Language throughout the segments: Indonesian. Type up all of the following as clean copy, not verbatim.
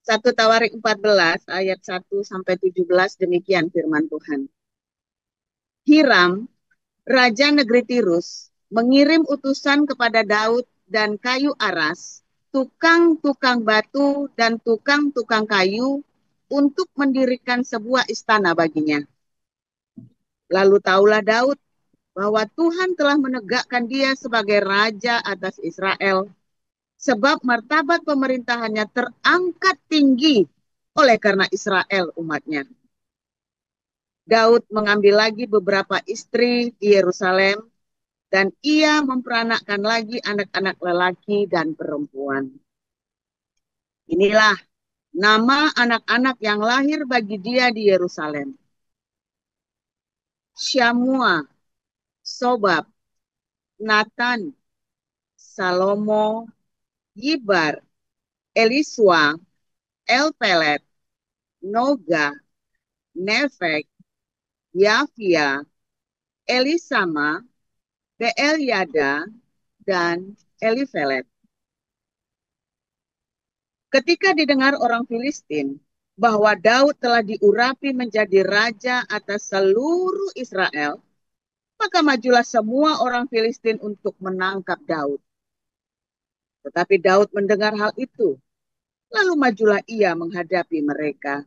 1 Tawarik 14 ayat 1 sampai 17 demikian firman Tuhan. Hiram, Raja negeri Tirus, mengirim utusan kepada Daud dan kayu aras, tukang-tukang batu dan tukang-tukang kayu untuk mendirikan sebuah istana baginya. Lalu taulah Daud bahwa Tuhan telah menegakkan dia sebagai raja atas Israel, sebab martabat pemerintahannya terangkat tinggi oleh karena Israel umatnya. Daud mengambil lagi beberapa istri di Yerusalem, dan ia memperanakkan lagi anak-anak lelaki dan perempuan. Inilah nama anak-anak yang lahir bagi dia di Yerusalem. Syamua, Sobab, Nathan, Salomo, Yibar, Eliswa, Elpelet, Noga, Nefek, Yafia, Elisama, Beelyada, dan Elifelet. Ketika didengar orang Filistin bahwa Daud telah diurapi menjadi raja atas seluruh Israel, maka majulah semua orang Filistin untuk menangkap Daud. Tetapi Daud mendengar hal itu, lalu majulah ia menghadapi mereka.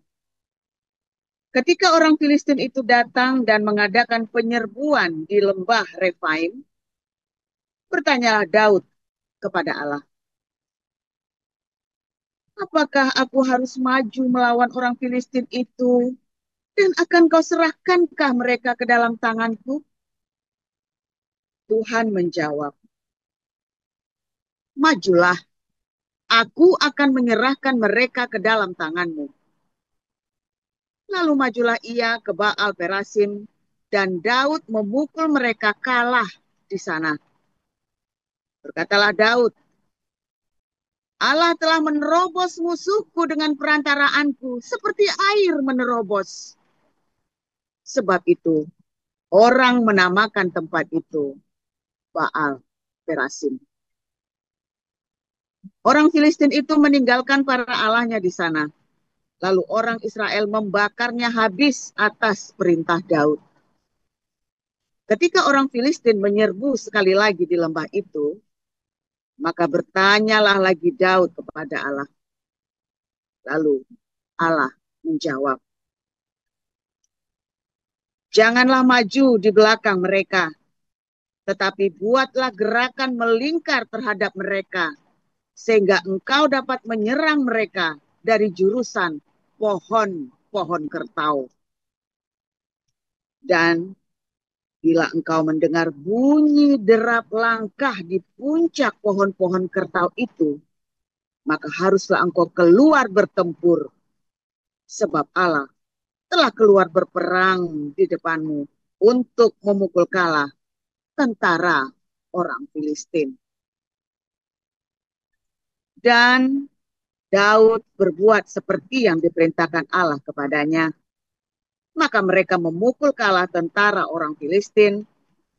Ketika orang Filistin itu datang dan mengadakan penyerbuan di lembah Refaim, bertanyalah Daud kepada Allah, apakah aku harus maju melawan orang Filistin itu? Dan akan kau serahkankah mereka ke dalam tanganku? Tuhan menjawab, majulah, aku akan menyerahkan mereka ke dalam tanganmu. Lalu majulah ia ke Baal Perasim, dan Daud memukul mereka kalah di sana. Berkatalah Daud, Allah telah menerobos musuhku dengan perantaraanku, seperti air menerobos. Sebab itu, orang menamakan tempat itu Baal Perasim. Orang Filistin itu meninggalkan para allahnya di sana. Lalu orang Israel membakarnya habis atas perintah Daud. Ketika orang Filistin menyerbu sekali lagi di lembah itu, maka bertanyalah lagi Daud kepada Allah. Lalu Allah menjawab, janganlah maju di belakang mereka, tetapi buatlah gerakan melingkar terhadap mereka, sehingga engkau dapat menyerang mereka dari jurusan pohon-pohon kertau. Dan bila engkau mendengar bunyi derap langkah di puncak pohon-pohon kertau itu, maka haruslah engkau keluar bertempur, sebab Allah telah keluar berperang di depanmu untuk memukul kalah tentara orang Filistin. Dan Daud berbuat seperti yang diperintahkan Allah kepadanya. Maka mereka memukul kalah tentara orang Filistin,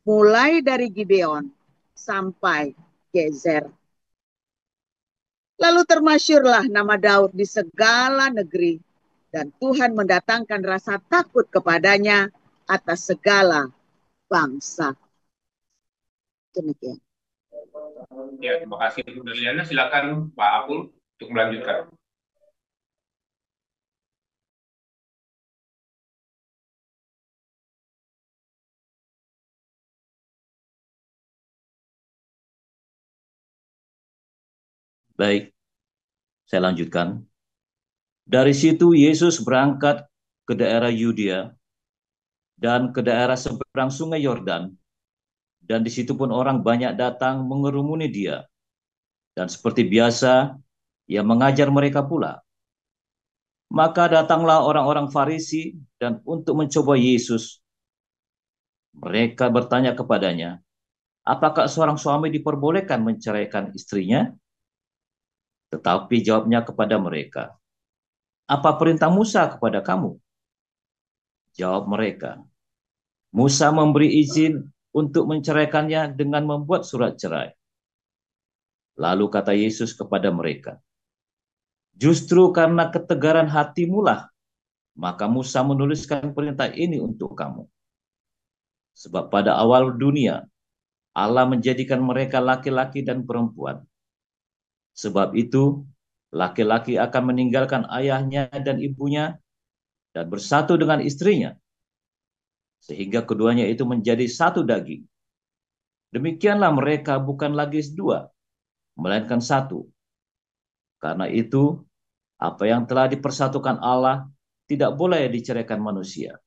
mulai dari Gibeon sampai Gezer. Lalu termasyurlah nama Daud di segala negeri, dan Tuhan mendatangkan rasa takut kepadanya atas segala bangsa. Demikian. Ya, terima kasih Bu Deliana. Silakan Pak Apul untuk melanjutkan. Baik, saya lanjutkan. Dari situ Yesus berangkat ke daerah Yudea dan ke daerah seberang sungai Yordan, dan di situ pun orang banyak datang mengerumuni dia. Dan seperti biasa, ia mengajar mereka pula. Maka datanglah orang-orang Farisi dan untuk mencoba Yesus, mereka bertanya kepadanya, apakah seorang suami diperbolehkan menceraikan istrinya? Tetapi jawabnya kepada mereka, apa perintah Musa kepada kamu? Jawab mereka, Musa memberi izin untuk menceraikannya dengan membuat surat cerai. Lalu kata Yesus kepada mereka, Justru karena ketegaran hatimulah, maka Musa menuliskan perintah ini untuk kamu. Sebab pada awal dunia, Allah menjadikan mereka laki-laki dan perempuan. Sebab itu, laki-laki akan meninggalkan ayahnya dan ibunya dan bersatu dengan istrinya, sehingga keduanya itu menjadi satu daging. Demikianlah mereka bukan lagi dua, melainkan satu. Karena itu, apa yang telah dipersatukan Allah tidak boleh diceraikan manusia.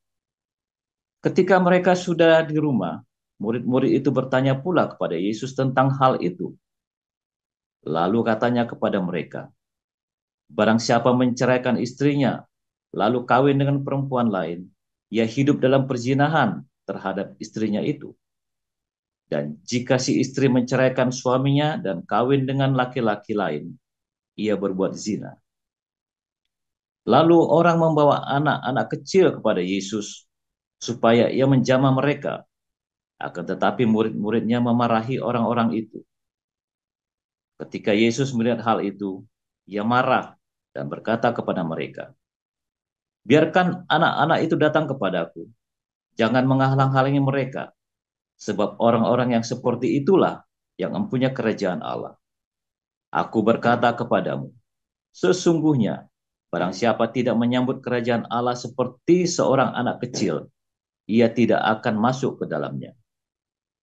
Ketika mereka sudah di rumah, murid-murid itu bertanya pula kepada Yesus tentang hal itu. Lalu katanya kepada mereka, barang siapa menceraikan istrinya, lalu kawin dengan perempuan lain, ia hidup dalam perzinahan terhadap istrinya itu. Dan jika si istri menceraikan suaminya dan kawin dengan laki-laki lain, ia berbuat zina. Lalu orang membawa anak-anak kecil kepada Yesus, supaya ia menjamah mereka. Akan tetapi murid-muridnya memarahi orang-orang itu. Ketika Yesus melihat hal itu, ia marah dan berkata kepada mereka, biarkan anak-anak itu datang kepadaku, jangan menghalang-halangi mereka, sebab orang-orang yang seperti itulah yang mempunyai kerajaan Allah. Aku berkata kepadamu, sesungguhnya barang siapa tidak menyambut kerajaan Allah seperti seorang anak kecil, ia tidak akan masuk ke dalamnya.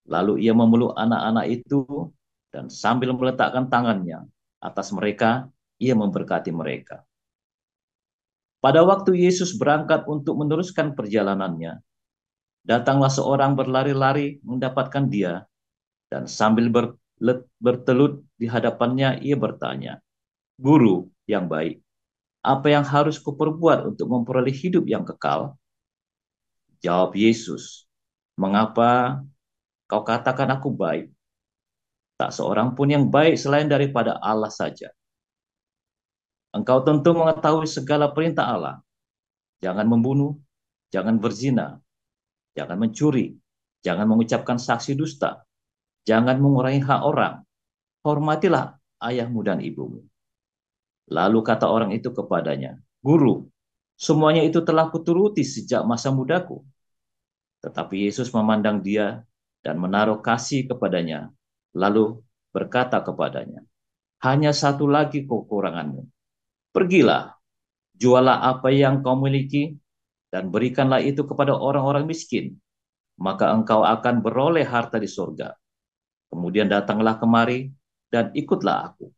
Lalu ia memeluk anak-anak itu dan sambil meletakkan tangannya atas mereka, ia memberkati mereka. Pada waktu Yesus berangkat untuk meneruskan perjalanannya, datanglah seorang berlari-lari mendapatkan dia, dan sambil bertelut di hadapannya, ia bertanya, Guru yang baik, apa yang harus kuperbuat untuk memperoleh hidup yang kekal? Jawab Yesus, mengapa kau katakan aku baik? Tak seorang pun yang baik selain daripada Allah saja. Engkau tentu mengetahui segala perintah Allah. Jangan membunuh, jangan berzina, jangan mencuri, jangan mengucapkan saksi dusta, jangan mengurangi hak orang, hormatilah ayahmu dan ibumu. Lalu kata orang itu kepadanya, Guru, semuanya itu telah kuturuti sejak masa mudaku. Tetapi Yesus memandang dia dan menaruh kasih kepadanya, lalu berkata kepadanya, hanya satu lagi kekuranganmu. Pergilah, jualah apa yang kau miliki, dan berikanlah itu kepada orang-orang miskin, maka engkau akan beroleh harta di surga. Kemudian datanglah kemari, dan ikutlah aku.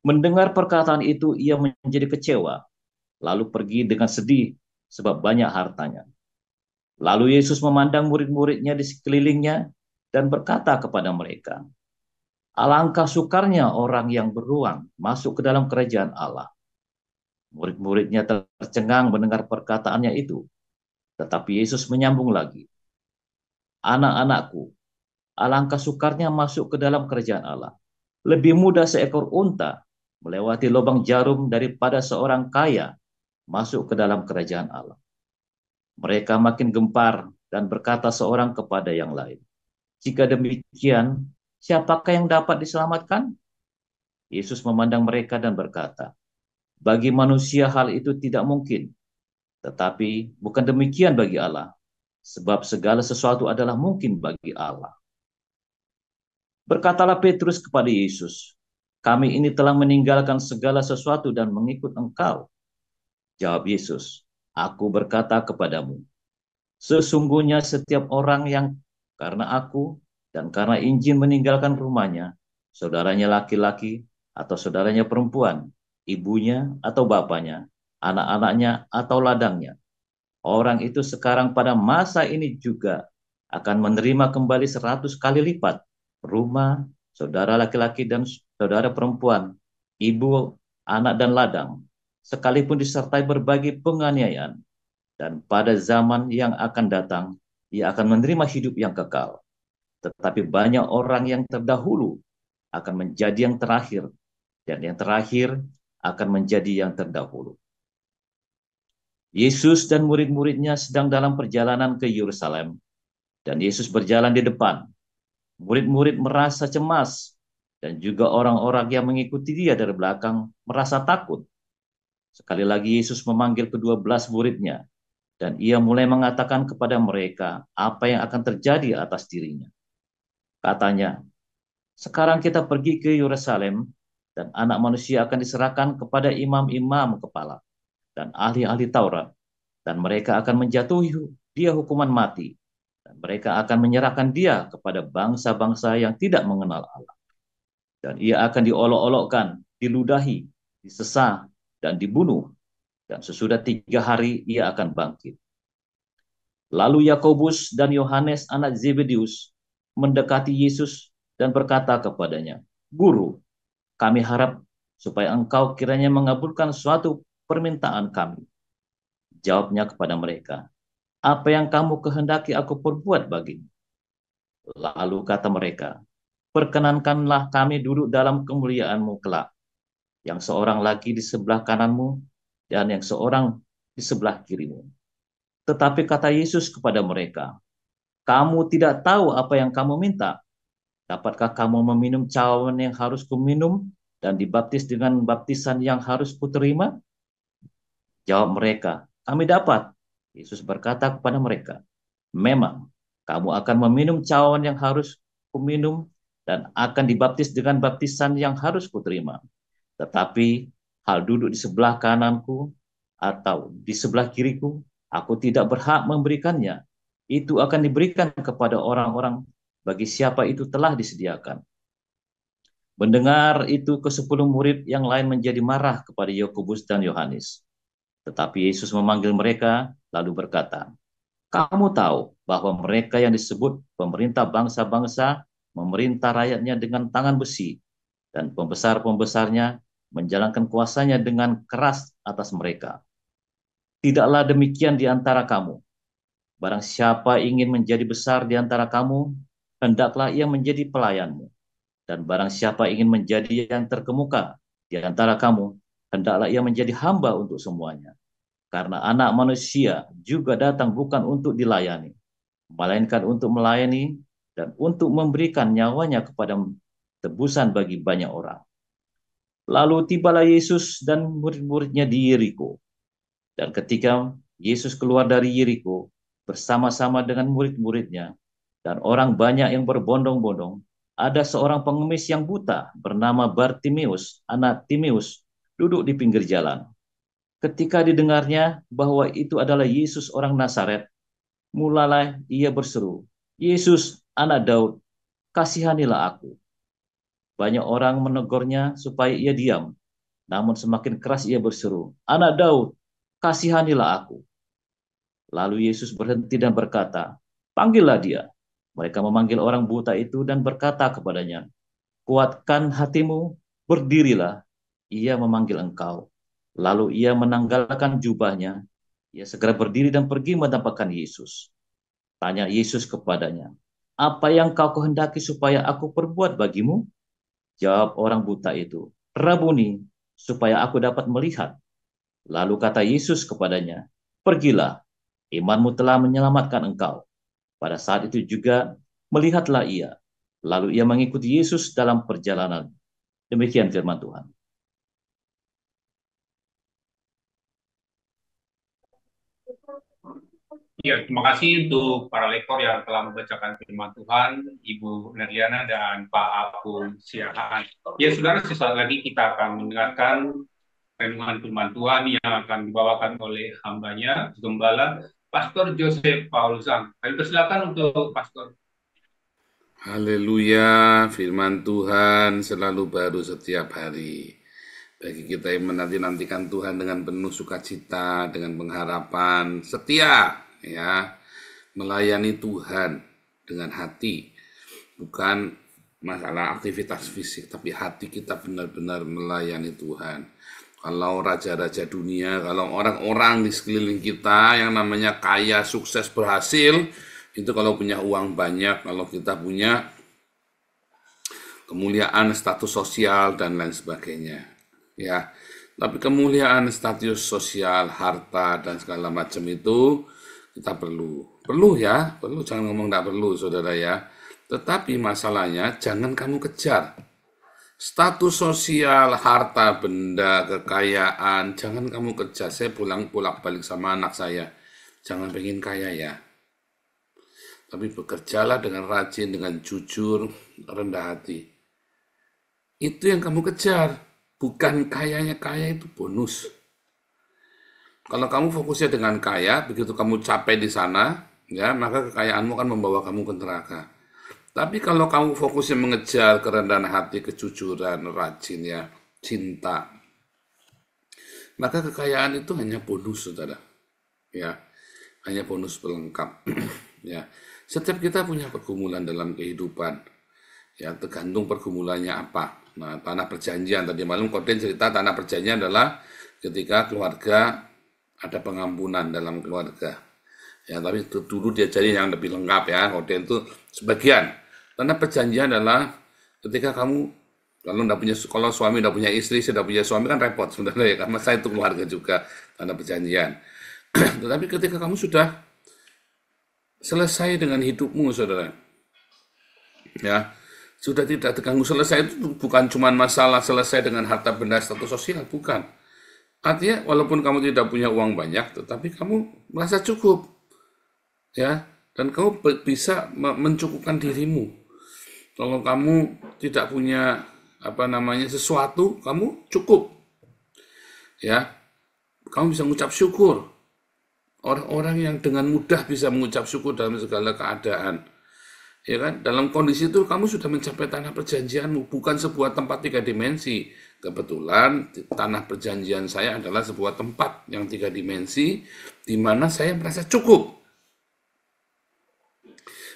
Mendengar perkataan itu, ia menjadi kecewa, lalu pergi dengan sedih, sebab banyak hartanya. Lalu Yesus memandang murid-muridnya di sekelilingnya, dan berkata kepada mereka, alangkah sukarnya orang yang beruang masuk ke dalam kerajaan Allah. Murid-muridnya tercengang mendengar perkataannya itu. Tetapi Yesus menyambung lagi. Anak-anakku, alangkah sukarnya masuk ke dalam kerajaan Allah. Lebih mudah seekor unta melewati lubang jarum daripada seorang kaya masuk ke dalam kerajaan Allah. Mereka makin gempar dan berkata seorang kepada yang lain, jika demikian, siapakah yang dapat diselamatkan? Yesus memandang mereka dan berkata, bagi manusia hal itu tidak mungkin, tetapi bukan demikian bagi Allah, sebab segala sesuatu adalah mungkin bagi Allah. Berkatalah Petrus kepada Yesus, kami ini telah meninggalkan segala sesuatu dan mengikut Engkau. Jawab Yesus, aku berkata kepadamu, sesungguhnya setiap orang yang karena aku dan karena Injil meninggalkan rumahnya, saudaranya laki-laki atau saudaranya perempuan, ibunya atau bapaknya, anak-anaknya atau ladangnya, orang itu sekarang pada masa ini juga akan menerima kembali 100 kali lipat rumah, saudara laki-laki dan saudara perempuan, ibu, anak dan ladang, sekalipun disertai berbagai penganiayaan. Dan pada zaman yang akan datang, ia akan menerima hidup yang kekal. Tetapi banyak orang yang terdahulu akan menjadi yang terakhir, dan yang terakhir akan menjadi yang terdahulu. Yesus dan murid-muridnya sedang dalam perjalanan ke Yerusalem, dan Yesus berjalan di depan. Murid-murid merasa cemas dan juga orang-orang yang mengikuti dia dari belakang merasa takut. Sekali lagi Yesus memanggil ke-12 muridnya, dan ia mulai mengatakan kepada mereka apa yang akan terjadi atas dirinya. Katanya, sekarang kita pergi ke Yerusalem, dan anak manusia akan diserahkan kepada imam-imam kepala dan ahli-ahli Taurat, dan mereka akan menjatuhi dia hukuman mati, dan mereka akan menyerahkan dia kepada bangsa-bangsa yang tidak mengenal Allah. Dan ia akan diolok-olokkan, diludahi, disesah, dan dibunuh, dan sesudah 3 hari ia akan bangkit. Lalu Yakobus dan Yohanes anak Zebedeus mendekati Yesus dan berkata kepadanya, Guru, kami harap supaya engkau kiranya mengabulkan suatu permintaan kami. Jawabnya kepada mereka, apa yang kamu kehendaki aku perbuat bagimu? Lalu kata mereka, perkenankanlah kami duduk dalam kemuliaan-Mu kelak, yang seorang lagi di sebelah kananmu dan yang seorang di sebelah kirimu. Tetapi kata Yesus kepada mereka, kamu tidak tahu apa yang kamu minta. Dapatkah kamu meminum cawan yang harus kuminum dan dibaptis dengan baptisan yang harus kuterima? Jawab mereka, kami dapat. Yesus berkata kepada mereka, memang kamu akan meminum cawan yang harus kuminum dan akan dibaptis dengan baptisan yang harus kuterima. Tetapi hal duduk di sebelah kananku atau di sebelah kiriku, aku tidak berhak memberikannya. Itu akan diberikan kepada orang-orang bagi siapa itu telah disediakan. Mendengar itu ke-10 murid yang lain menjadi marah kepada Yakobus dan Yohanes. Tetapi Yesus memanggil mereka lalu berkata, kamu tahu bahwa mereka yang disebut pemerintah bangsa-bangsa memerintah rakyatnya dengan tangan besi, dan pembesar-pembesarnya menjalankan kuasanya dengan keras atas mereka. Tidaklah demikian di antara kamu. Barang siapa ingin menjadi besar di antara kamu, hendaklah ia menjadi pelayanmu. Dan barang siapa ingin menjadi yang terkemuka di antara kamu, hendaklah ia menjadi hamba untuk semuanya. Karena anak manusia juga datang bukan untuk dilayani, melainkan untuk melayani dan untuk memberikan nyawanya kepada tebusan bagi banyak orang. Lalu tibalah Yesus dan murid-muridnya di Yeriko. Dan ketika Yesus keluar dari Yeriko bersama-sama dengan murid-muridnya dan orang banyak yang berbondong-bondong, ada seorang pengemis yang buta bernama Bartimeus, anak Timeus, duduk di pinggir jalan. Ketika didengarnya bahwa itu adalah Yesus orang Nazaret, mulailah ia berseru, Yesus, anak Daud, kasihanilah aku. Banyak orang menegurnya supaya ia diam, namun semakin keras ia berseru, anak Daud, kasihanilah aku. Lalu Yesus berhenti dan berkata, panggillah dia. Mereka memanggil orang buta itu dan berkata kepadanya, kuatkan hatimu, berdirilah, ia memanggil engkau. Lalu ia menanggalkan jubahnya, ia segera berdiri dan pergi mendapatkan Yesus. Tanya Yesus kepadanya, apa yang kau kehendaki supaya aku perbuat bagimu? Jawab orang buta itu, Rabuni, supaya aku dapat melihat. Lalu kata Yesus kepadanya, pergilah, imanmu telah menyelamatkan engkau. Pada saat itu juga melihatlah ia. Lalu ia mengikuti Yesus dalam perjalanan. Demikian firman Tuhan. Ya, terima kasih untuk para lektor yang telah membacakan firman Tuhan, Ibu Nerliana dan Pak Apul Siahaan. Ya, saudara, sesaat lagi kita akan mendengarkan renungan firman Tuhan yang akan dibawakan oleh hambanya, Gembala, Pastor Joseph Paulzang. Kami persilakan untuk Pastor. Haleluya, firman Tuhan selalu baru setiap hari. Bagi kita yang menanti-nantikan Tuhan dengan penuh sukacita, dengan pengharapan, setia, ya, melayani Tuhan dengan hati. Bukan masalah aktivitas fisik, tapi hati kita benar-benar melayani Tuhan. Kalau raja-raja dunia, kalau orang-orang di sekeliling kita yang namanya kaya, sukses, berhasil, itu kalau punya uang banyak, kalau kita punya kemuliaan, status sosial, dan lain sebagainya. Ya, tapi kemuliaan, status sosial, harta, dan segala macam itu kita perlu ya, jangan ngomong tidak perlu, saudara ya. Tetapi masalahnya jangan kamu kejar. Status sosial, harta, benda, kekayaan, jangan kamu kejar. Saya bolak-balik sama anak saya, jangan pengen kaya ya. Tapi bekerjalah dengan rajin, dengan jujur, rendah hati. Itu yang kamu kejar, bukan kayanya. Kaya itu bonus. Kalau kamu fokusnya dengan kaya, begitu kamu capek di sana, ya maka kekayaanmu akan membawa kamu ke neraka. Tapi kalau kamu fokusnya mengejar kerendahan hati, kejujuran, rajin ya, cinta, maka kekayaan itu hanya bonus, saudara. Ya, hanya bonus pelengkap. Ya, setiap kita punya pergumulan dalam kehidupan. Ya, tergantung pergumulannya apa. Nah, tanah perjanjian tadi malam Koden cerita tanah perjanjian adalah ketika keluarga ada pengampunan dalam keluarga. Ya, tapi dulu diajari yang lebih lengkap ya. Koden itu sebagian. Tanah perjanjian adalah ketika kamu kalau suami udah punya istri, sudah punya suami kan repot sebenarnya ya. Karena saya itu keluarga juga tanah perjanjian. Tetapi ketika kamu sudah selesai dengan hidupmu, saudara, ya sudah tidak terganggu. Selesai itu bukan cuma masalah selesai dengan harta benda status sosial, bukan. Artinya walaupun kamu tidak punya uang banyak, tetapi kamu merasa cukup, ya, dan kamu bisa mencukupkan dirimu. Kalau kamu tidak punya sesuatu, kamu cukup, ya, kamu bisa mengucap syukur. Orang-orang yang dengan mudah bisa mengucap syukur dalam segala keadaan, ya kan? Dalam kondisi itu kamu sudah mencapai tanah perjanjianmu, bukan sebuah tempat 3 dimensi. Kebetulan tanah perjanjian saya adalah sebuah tempat yang 3 dimensi, di mana saya merasa cukup.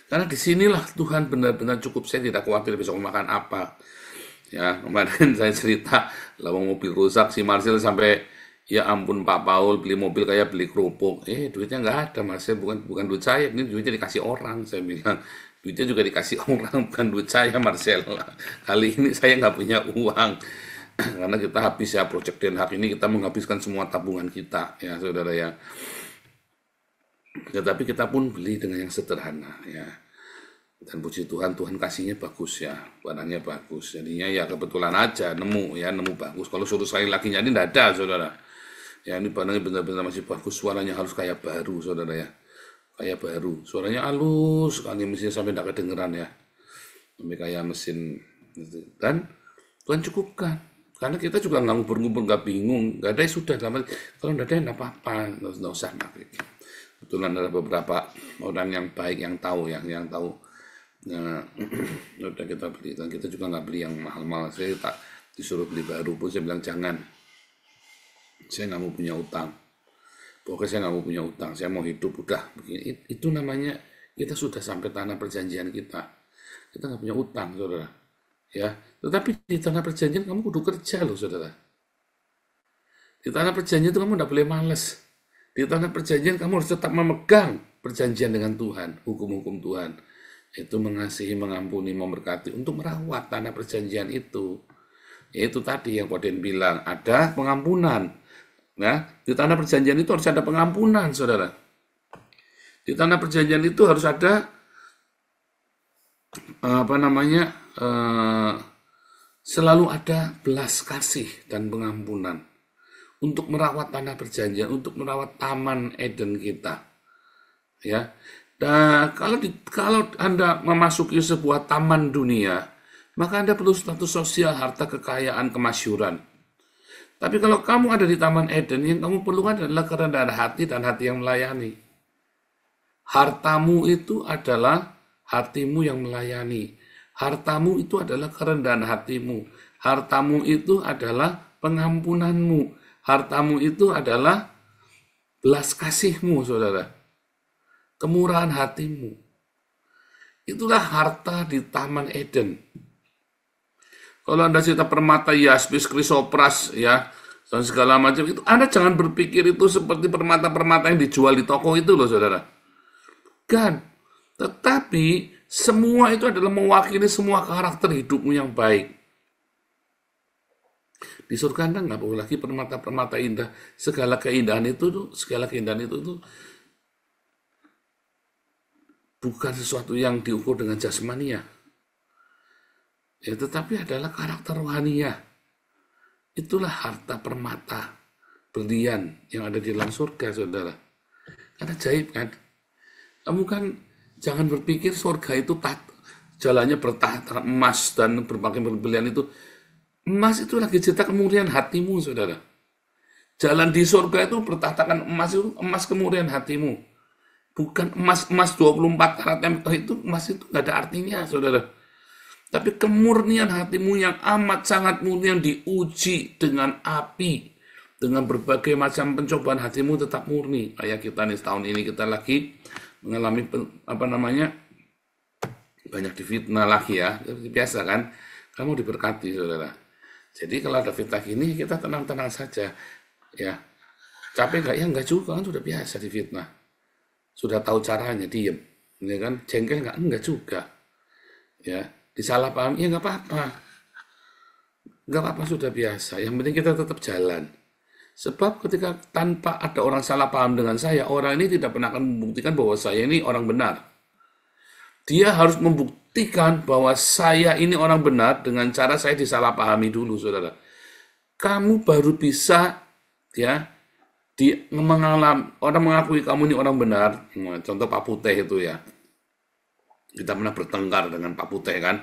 Karena disinilah Tuhan benar-benar cukup. Saya tidak khawatir besok makan apa. Ya, kemarin saya cerita, lawang mobil rusak, si Marcel sampai, ya ampun Pak Paul, beli mobil kayak beli kerupuk. Duitnya nggak ada, Marcel, bukan duit saya, ini duitnya dikasih orang, saya bilang. Duitnya juga dikasih orang, bukan duit saya, Marcel. Kali ini saya nggak punya uang. Karena kita habis ya, Project Den Haag ini kita menghabiskan semua tabungan kita, ya saudara ya. Tetapi kita pun beli dengan yang sederhana, ya. Dan puji Tuhan, Tuhan kasihnya bagus ya, barangnya bagus. Jadinya ya kebetulan aja nemu bagus. Kalau suruh sekali lagi nyari tidak ada, saudara. Ya ini barangnya benar-benar masih bagus, suaranya harus kayak baru, saudara ya. Kayak baru, suaranya halus, sekali mesinnya sampai tidak kedengeran ya. Sampai kayak mesin gitu. Dan Tuhan cukupkan. Karena kita juga nggak ngubur-ngubur, nggak bingung, nggak ada ya sudah. Kalau nggak ada ya apa-apa, nggak usah pakai. Kebetulan ada beberapa orang yang baik yang tahu. Nah, udah kita beli, dan kita juga nggak beli yang mahal-mahal. Saya tak disuruh beli baru pun saya bilang jangan. Saya nggak mau punya utang. Pokoknya saya nggak mau punya utang. Saya mau hidup udah begini. Itu namanya kita sudah sampai tanah perjanjian kita. Kita nggak punya utang, saudara. Ya, tetapi di tanah perjanjian kamu kudu kerja loh, saudara. Di tanah perjanjian itu kamu nggak boleh males. Di tanah perjanjian kamu harus tetap memegang perjanjian dengan Tuhan, hukum-hukum Tuhan. Itu mengasihi, mengampuni, memberkati, untuk merawat tanah perjanjian itu. Itu tadi yang Koden bilang, ada pengampunan. Nah, di tanah perjanjian itu harus ada pengampunan, saudara. Di tanah perjanjian itu harus ada selalu ada belas kasih dan pengampunan untuk merawat tanah perjanjian, untuk merawat taman Eden kita. Ya. Nah, kalau Anda memasuki sebuah taman dunia, maka Anda perlu status sosial, harta, kekayaan, kemasyhuran. Tapi kalau kamu ada di taman Eden, yang kamu perlukan adalah kerendahan hati dan hati yang melayani. Hartamu itu adalah hatimu yang melayani. Hartamu itu adalah kerendahan hatimu. Hartamu itu adalah pengampunanmu. Hartamu itu adalah belas kasihmu, saudara. Kemurahan hatimu. Itulah harta di Taman Eden. Kalau Anda cerita permata yaspis, krisopras, ya, dan segala macam itu, Anda jangan berpikir itu seperti permata-permata yang dijual di toko itu loh, saudara. Kan, tetapi semua itu adalah mewakili semua karakter hidupmu yang baik. Di surga Anda nggak perlu lagi permata-permata indah. Segala keindahan itu bukan sesuatu yang diukur dengan jasmania. Ya, tetapi adalah karakter rohaninya. Itulah harta permata, berlian yang ada di dalam surga, saudara. Kan ajaib kan? Kamu kan jangan berpikir surga itu jalannya bertahta emas dan berbagai berlian itu. Emas itu lagi cetak kemurnian hatimu, saudara. Jalan di surga itu bertahtakan emas itu emas kemurnian hatimu. Bukan emas 24 karat itu, emas itu nggak ada artinya, saudara. Tapi kemurnian hatimu yang amat sangat murni, yang diuji dengan api, dengan berbagai macam pencobaan, hatimu tetap murni. Kayak kita nih, tahun ini kita lagi mengalami banyak difitnah lagi ya. Biasa kan, kamu diberkati, saudara. Jadi kalau ada fitnah gini, kita tenang-tenang saja. Ya, capek nggak? Ya nggak juga, kan sudah biasa difitnah. Sudah tahu caranya, diem. Ya kan, jengkel nggak? Enggak juga. Ya, disalahpahami, ya nggak apa-apa. Nggak apa-apa, sudah biasa. Yang penting kita tetap jalan. Sebab ketika tanpa ada orang salah paham dengan saya, orang ini tidak pernah akan membuktikan bahwa saya ini orang benar. Dia harus membuktikan bahwa saya ini orang benar dengan cara saya disalahpahami dulu, saudara. Kamu baru bisa, ya, orang mengakui kamu ini orang benar. Contoh Pak Putih itu ya. Kita pernah bertengkar dengan Pak Putih kan.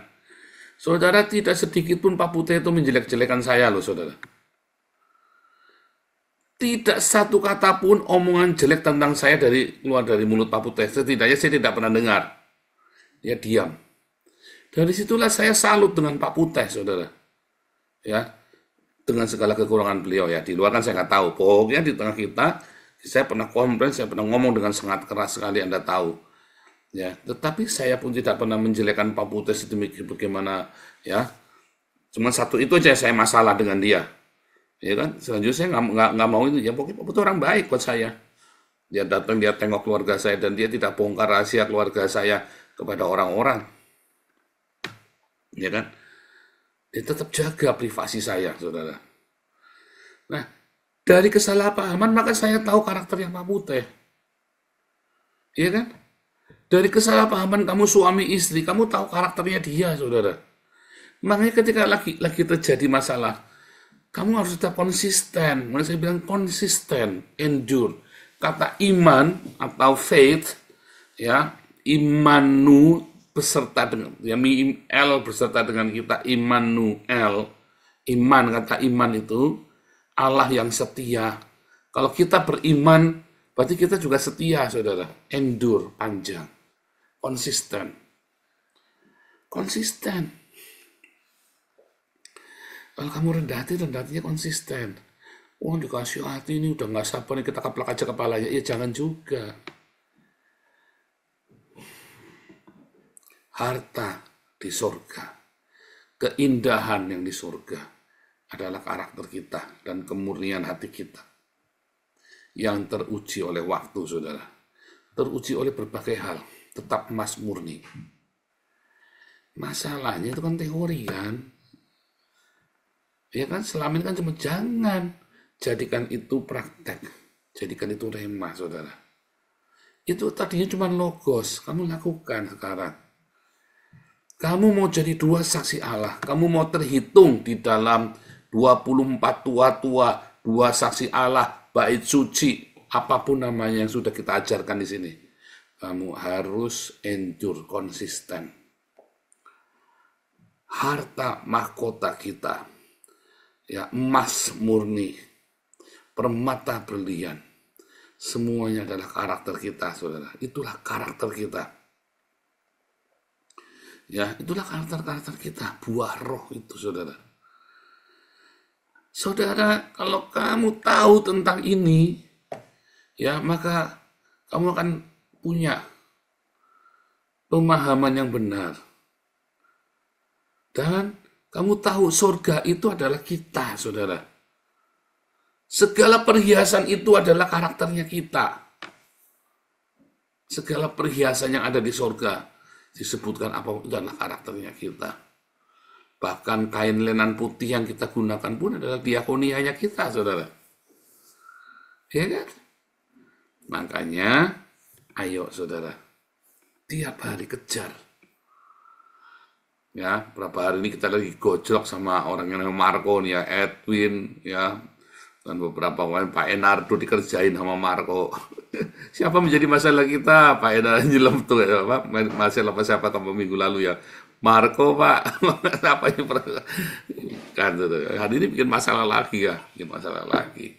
Saudara, tidak sedikit pun Pak Putih itu menjelek-jelekan saya loh, saudara. Tidak satu kata pun omongan jelek tentang saya keluar dari mulut Pak Putih. Setidaknya saya tidak pernah dengar. Dia diam. Dari situlah saya salut dengan Pak Putih, saudara. Ya, dengan segala kekurangan beliau ya. Di luar kan saya nggak tahu. Pokoknya di tengah kita, saya pernah komplain, saya pernah ngomong dengan sangat keras sekali, Anda tahu. Ya, tetapi saya pun tidak pernah menjelekkan Pak Putih sedemikian bagaimana ya. Cuma satu itu aja saya masalah dengan dia. Ya kan, selanjutnya saya nggak mau itu. Ya pokoknya Pak Putih orang baik buat saya. Dia datang, dia tengok keluarga saya, dan dia tidak bongkar rahasia keluarga saya kepada orang-orang. Ya kan, dia tetap jaga privasi saya, saudara. Nah, dari kesalahpahaman maka saya tahu karakternya Pak Putih. Iya kan? Dari kesalahpahaman kamu suami istri, kamu tahu karakternya dia, saudara. Makanya ketika lagi terjadi masalah, kamu harus tetap konsisten. Makanya saya bilang konsisten, endure. Kata iman atau faith, ya, imanu beserta dengan, ya, L beserta dengan kita, Immanuel. Iman, kata iman itu Allah yang setia. Kalau kita beriman, berarti kita juga setia, saudara. Endure, panjang. Konsisten. Konsisten. Kalau kamu rendah hatinya konsisten. Oh, dikasih hati ini udah nggak sabar nih, kita keplak aja kepalanya. Ya jangan juga. Harta di surga, keindahan yang di surga adalah karakter kita dan kemurnian hati kita yang teruji oleh waktu, saudara. Teruji oleh berbagai hal, tetap emas murni. Masalahnya itu kan teori kan. Ya kan, selama ini kan cuma jangan jadikan itu praktek, jadikan itu rema, saudara. Itu tadinya cuma logos, kamu lakukan sekarang. Kamu mau jadi dua saksi Allah, kamu mau terhitung di dalam 24 tua-tua, dua saksi Allah, bait suci, apapun namanya yang sudah kita ajarkan di sini. Kamu harus endure, konsisten. Harta mahkota kita, ya, emas murni, permata berlian, semuanya adalah karakter kita, saudara. Itulah karakter kita. Ya, itulah karakter kita, buah roh itu, saudara. Saudara, kalau kamu tahu tentang ini, ya, maka kamu akan punya pemahaman yang benar. Dan kamu tahu surga itu adalah kita, saudara. Segala perhiasan itu adalah karakternya kita. Segala perhiasan yang ada di surga disebutkan apa itu adalah karakternya kita. Bahkan kain lenan putih yang kita gunakan pun adalah diakonianya kita, saudara. Ya kan? Makanya, ayo saudara, tiap hari kejar Ya, berapa hari ini kita lagi gojlok sama orang yang namanya Marco nih ya, Edwin ya, dan beberapa orang Pak Enardo dikerjain sama Marco. Siapa menjadi masalah kita? Pak Enardo nyelam tuh ya, apa? Masalah apa siapa kamu minggu lalu ya? Marco Pak, apa yang pernah kan tuh. Hari ini bikin masalah lagi ya, bikin masalah lagi.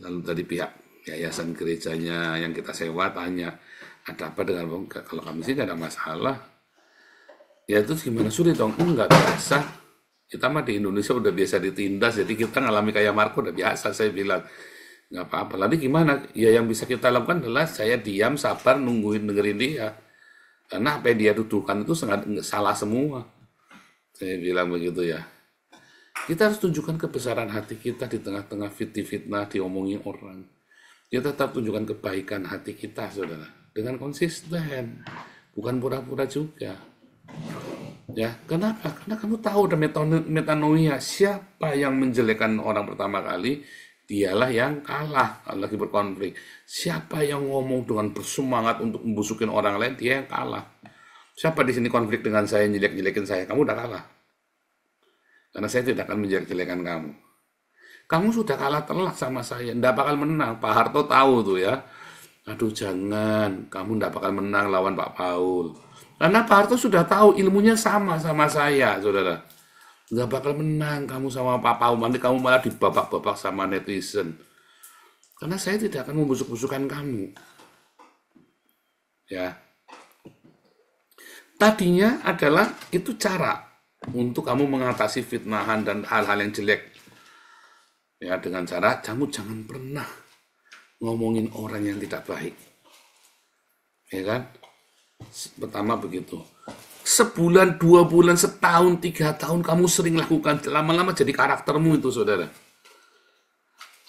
Lalu tadi pihak yayasan gerejanya yang kita sewa tanya, ada apa dengan kalau kami sih nggak ada masalah. Ya itu gimana, sulit dong? Enggak biasa. Kita mah di Indonesia udah biasa ditindas, jadi kita ngalami kayak Marco udah biasa, saya bilang. Nggak apa-apa. Lalu gimana? Ya yang bisa kita lakukan adalah saya diam, sabar, nungguin dengerin dia. Karena apa yang dia tuduhkan itu salah semua. Saya bilang begitu ya. Kita harus tunjukkan kebesaran hati kita di tengah-tengah fitnah diomongin orang. Kita tetap tunjukkan kebaikan hati kita, saudara. Dengan konsisten. Bukan pura-pura juga. Ya, kenapa? Karena kamu tahu ada metanoia, siapa yang menjelekkan orang pertama kali, dialah yang kalah lagi berkonflik. Siapa yang ngomong dengan bersemangat untuk membusukin orang lain, dia yang kalah. Siapa di sini konflik dengan saya, jelek-jelekin saya, kamu udah kalah. Karena saya tidak akan menjelek-jelekan kamu. Kamu sudah kalah telak sama saya, tidak bakal menang. Pak Harto tahu tuh ya. Aduh jangan, kamu tidak bakal menang lawan Pak Paul. Karena Pak Harto sudah tahu ilmunya sama saya, saudara. Nggak bakal menang kamu sama Pak Paul, nanti kamu malah dibabak-babak sama netizen. Karena saya tidak akan membusuk-busukan kamu. Ya. Tadinya adalah itu cara untuk kamu mengatasi fitnahan dan hal-hal yang jelek. Ya, dengan cara kamu jangan pernah ngomongin orang yang tidak baik. Ya kan? Pertama begitu. Sebulan, 2 bulan, setahun, 3 tahun kamu sering lakukan, lama-lama jadi karaktermu itu, saudara.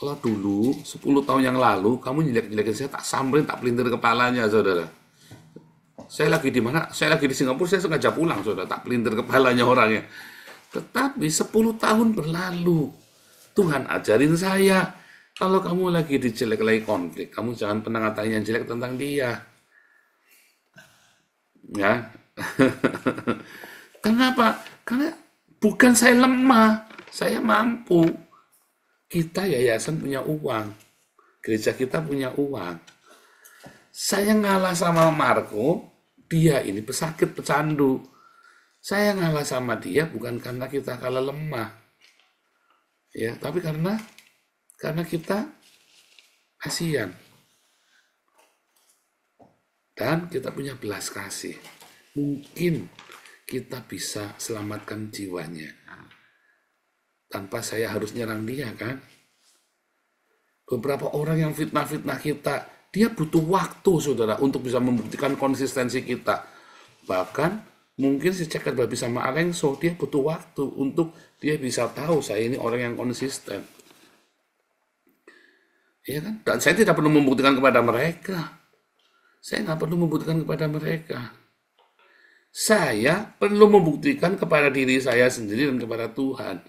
Kalau dulu, 10 tahun yang lalu, kamu jelek-jelekin saya, tak samperin, tak pelintir kepalanya, saudara. Saya lagi di mana? Saya lagi di Singapura, saya sengaja pulang, saudara, tak pelintir kepalanya orangnya. Tetapi 10 tahun berlalu, Tuhan ajarin saya, kalau kamu lagi dijelek-jelekin konflik, kamu jangan pernah ngatain yang jelek tentang dia. Ya. Kenapa? Karena bukan saya lemah, saya mampu. Kita yayasan punya uang, gereja kita punya uang. Saya ngalah sama Marco, dia ini pesakit, pecandu. Saya ngalah sama dia bukan karena kita kalah lemah, ya, tapi karena kita kasihan. Dan kita punya belas kasih. Mungkin kita bisa selamatkan jiwanya. Tanpa saya harus nyerang dia kan. Beberapa orang yang fitnah-fitnah kita, dia butuh waktu saudara untuk bisa membuktikan konsistensi kita. Bahkan mungkin si Ceker Babi sama Alengso, dia butuh waktu untuk dia bisa tahu saya ini orang yang konsisten. Ya kan? Dan saya tidak perlu membuktikan kepada mereka. Saya nggak perlu membuktikan kepada mereka. Saya perlu membuktikan kepada diri saya sendiri dan kepada Tuhan.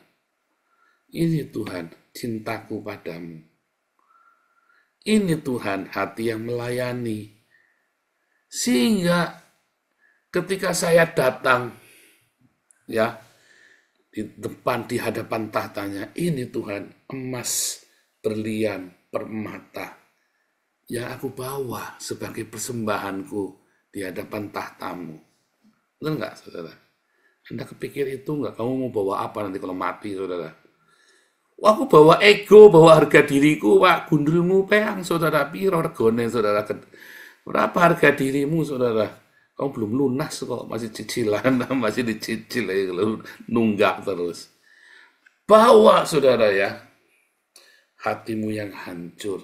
Ini Tuhan, cintaku padamu. Ini Tuhan, hati yang melayani. Sehingga ketika saya datang, ya, di hadapan tahtanya, ini Tuhan, emas, berlian, permata, yang aku bawa sebagai persembahanku di hadapan tahtamu. Benar nggak, saudara? Anda kepikir itu nggak? Kamu mau bawa apa nanti kalau mati, saudara? Wah, aku bawa ego, bawa harga diriku, Pak. Gundulmu peang, saudara. Piro regone, saudara. Berapa harga dirimu, saudara? Kamu belum lunas kok, masih cicilan, masih dicicil, ya, nunggak terus. Bawa, saudara ya, hatimu yang hancur.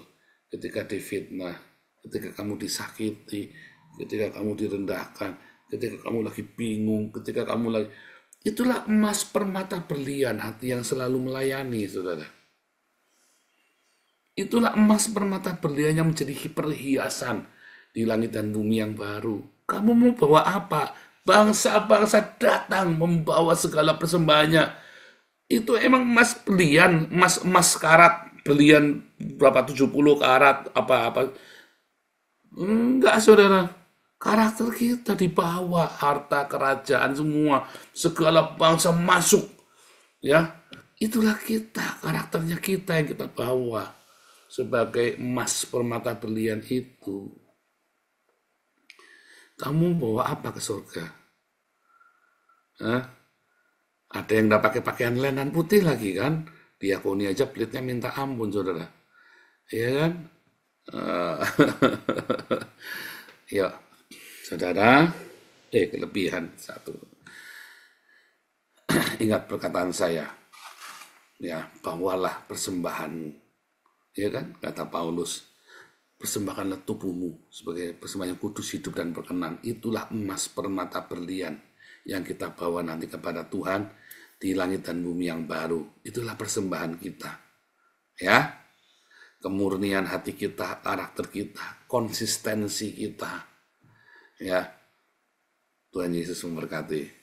Ketika difitnah, ketika kamu disakiti, ketika kamu direndahkan, ketika kamu lagi bingung, ketika kamu lagi... Itulah emas permata berlian, hati yang selalu melayani, saudara. Itulah emas permata berlian yang menjadi perhiasan di langit dan bumi yang baru. Kamu mau bawa apa? Bangsa-bangsa datang membawa segala persembahannya. Itu emang emas berlian, emas karat, berlian berapa 70 karat apa-apa. Enggak, saudara. Karakter kita dibawa, harta kerajaan semua, segala bangsa masuk. Ya, itulah kita, karakternya kita yang kita bawa sebagai emas permata berlian itu. Kamu bawa apa ke surga? Hah? Ada yang udah pakai pakaian lenan putih lagi kan? Diakoni aja pelitnya minta ampun, saudara. Iya kan? Ya, saudara. Kelebihan satu. Ingat perkataan saya. Ya, bawalah persembahanmu. Ya kan? Kata Paulus. Persembahkanlah tubuhmu sebagai persembahan yang kudus, hidup dan berkenan. Itulah emas permata berlian yang kita bawa nanti kepada Tuhan di langit dan bumi yang baru. Itulah persembahan kita. Ya. Kemurnian hati kita, karakter kita, konsistensi kita. Ya. Tuhan Yesus memberkati.